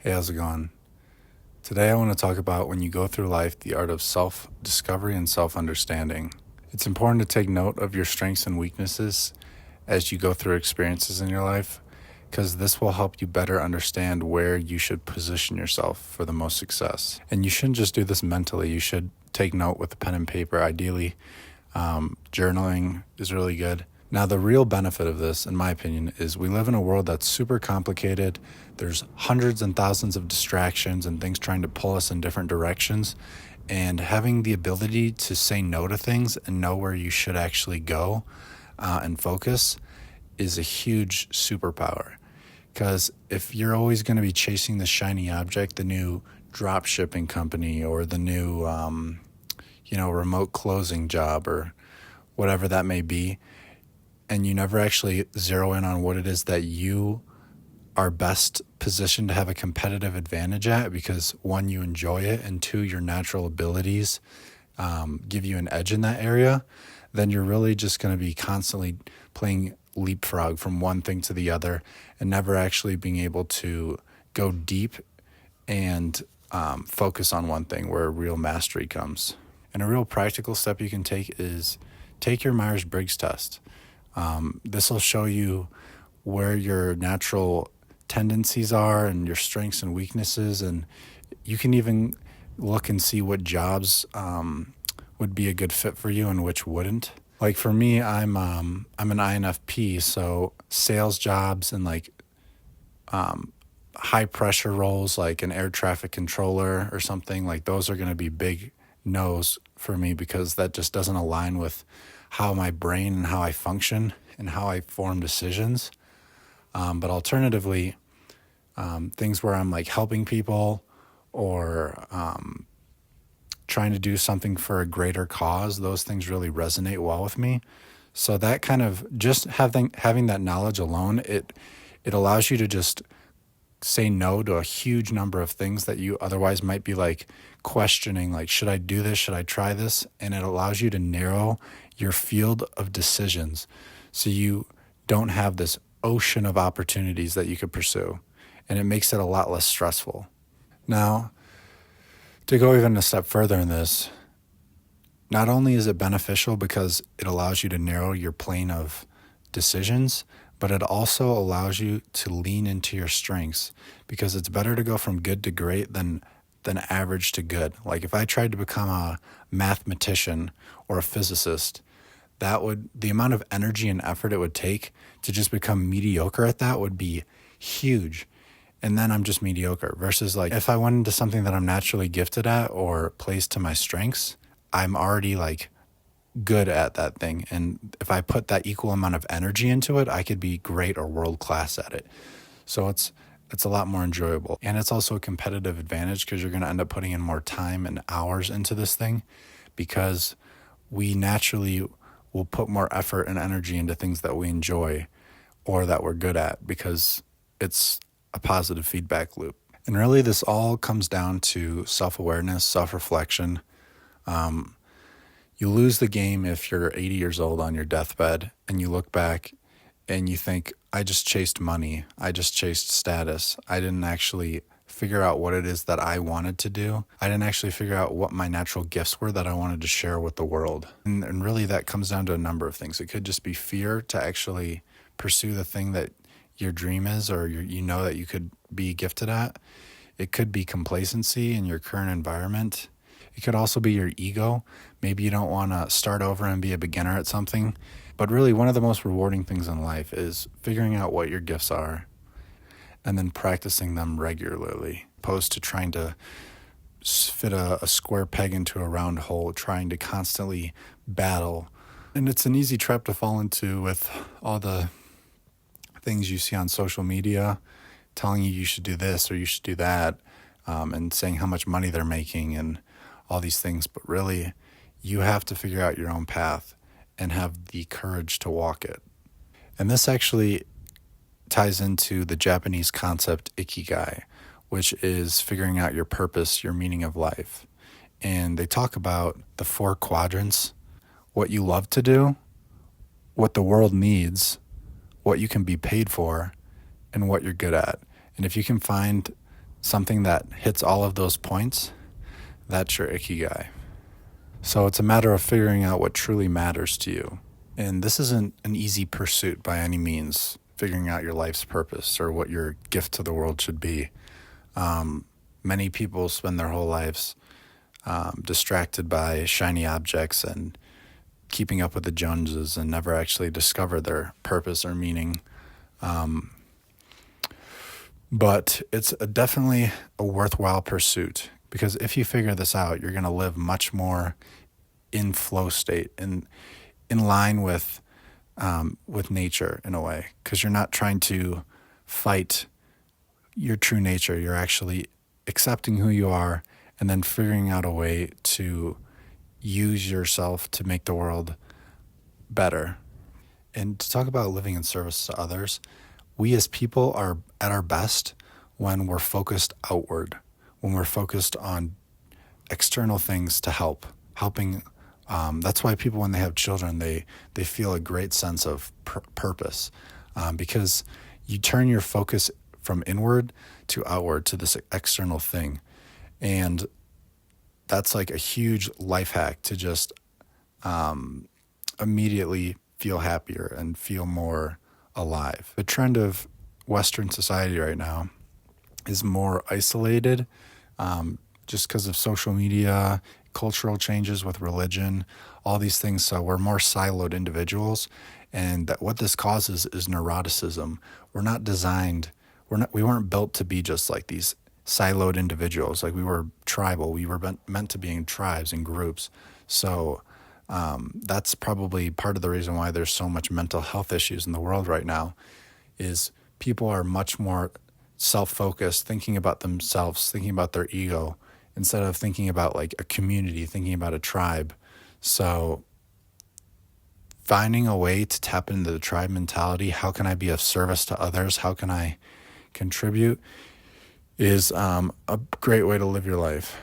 Hey, how's it going? Today I want to talk about when you go through life, the art of self discovery and self understanding. It's important to take note of your strengths and weaknesses as you go through experiences in your life, because this will help you better understand where you should position yourself for the most success. And you shouldn't just do this mentally, you should take note with a pen and paper. Ideally, journaling is really good. Now, the real benefit of this, in my opinion, is we live in a world that's super complicated. There's hundreds and thousands of distractions and things trying to pull us in different directions. And having the ability to say no to things and know where you should actually go and focus is a huge superpower. Because if you're always going to be chasing the shiny object, the new drop shipping company or the new, remote closing job or whatever that may be, and you never actually zero in on what it is that you are best positioned to have a competitive advantage at, because one, you enjoy it, and two, your natural abilities give you an edge in that area, then you're really just going to be constantly playing leapfrog from one thing to the other and never actually being able to go deep and focus on one thing where real mastery comes. And a real practical step you can take is take your Myers-Briggs test. This will show you where your natural tendencies are and your strengths and weaknesses, and you can even look and see what jobs would be a good fit for you and which wouldn't. Like for me, I'm an INFP, so sales jobs and high pressure roles like an air traffic controller or something like those are going to be big no's for me, because that just doesn't align with how my brain and how I function and how I form decisions. But alternatively, things where I'm like helping people or trying to do something for a greater cause, those things really resonate well with me. So that kind of just having that knowledge alone, it allows you to just say no to a huge number of things that you otherwise might be like questioning, like, should I do this? Should I try this? And it allows you to narrow your field of decisions so you don't have this ocean of opportunities that you could pursue. And it makes it a lot less stressful. Now, to go even a step further in this, not only is it beneficial because it allows you to narrow your plane of decisions, but it also allows you to lean into your strengths, because it's better to go from good to great than average to good. Like if I tried to become a mathematician or a physicist, the amount of energy and effort it would take to just become mediocre at that would be huge. And then I'm just mediocre, versus like if I went into something that I'm naturally gifted at or plays to my strengths, I'm already like good at that thing. And if I put that equal amount of energy into it, I could be great or world class at it. So it's a lot more enjoyable. And it's also a competitive advantage because you're going to end up putting in more time and hours into this thing, because we naturally will put more effort and energy into things that we enjoy or that we're good at, because it's a positive feedback loop. And really this all comes down to self-awareness, self-reflection. You lose the game if you're 80 years old on your deathbed and you look back and you think, I just chased money. I just chased status. I didn't actually figure out what it is that I wanted to do. I didn't actually figure out what my natural gifts were that I wanted to share with the world. And really that comes down to a number of things. It could just be fear to actually pursue the thing that your dream is, or you know that you could be gifted at. It could be complacency in your current environment. It could also be your ego. Maybe you don't want to start over and be a beginner at something. But really, one of the most rewarding things in life is figuring out what your gifts are and then practicing them regularly, opposed to trying to fit a square peg into a round hole, trying to constantly battle. And it's an easy trap to fall into with all the things you see on social media telling you should do this or you should do that, and saying how much money they're making and all these things. But really, you have to figure out your own path and have the courage to walk it. And this actually ties into the Japanese concept ikigai, which is figuring out your purpose, your meaning of life. And they talk about the 4 quadrants: what you love to do, what the world needs, what you can be paid for, and what you're good at. And if you can find something that hits all of those points, that's your ikigai. So it's a matter of figuring out what truly matters to you. And this isn't an easy pursuit by any means, figuring out your life's purpose or what your gift to the world should be. Many people spend their whole lives distracted by shiny objects and keeping up with the Joneses and never actually discover their purpose or meaning. But it's definitely a worthwhile pursuit, because if you figure this out, you're going to live much more in flow state and in line with nature in a way, because you're not trying to fight your true nature. You're actually accepting who you are and then figuring out a way to use yourself to make the world better. And to talk about living in service to others, we as people are at our best when we're focused outward, when we're focused on external things to helping. That's why people, when they have children, they feel a great sense of purpose, because you turn your focus from inward to outward to this external thing. And that's like a huge life hack to just immediately feel happier and feel more alive. The trend of Western society right now is more isolated, just because of social media, cultural changes with religion, all these things. So we're more siloed individuals, and what this causes is neuroticism. We're not designed, we weren't built to be just like these siloed individuals. Like, we were tribal. We were meant to be in tribes and groups. So that's probably part of the reason why there's so much mental health issues in the world right now, is people are much more self-focused, thinking about themselves, thinking about their ego, instead of thinking about like a community, thinking about a tribe. So finding a way to tap into the tribe mentality, how can I be of service to others, how can I contribute, is a great way to live your life.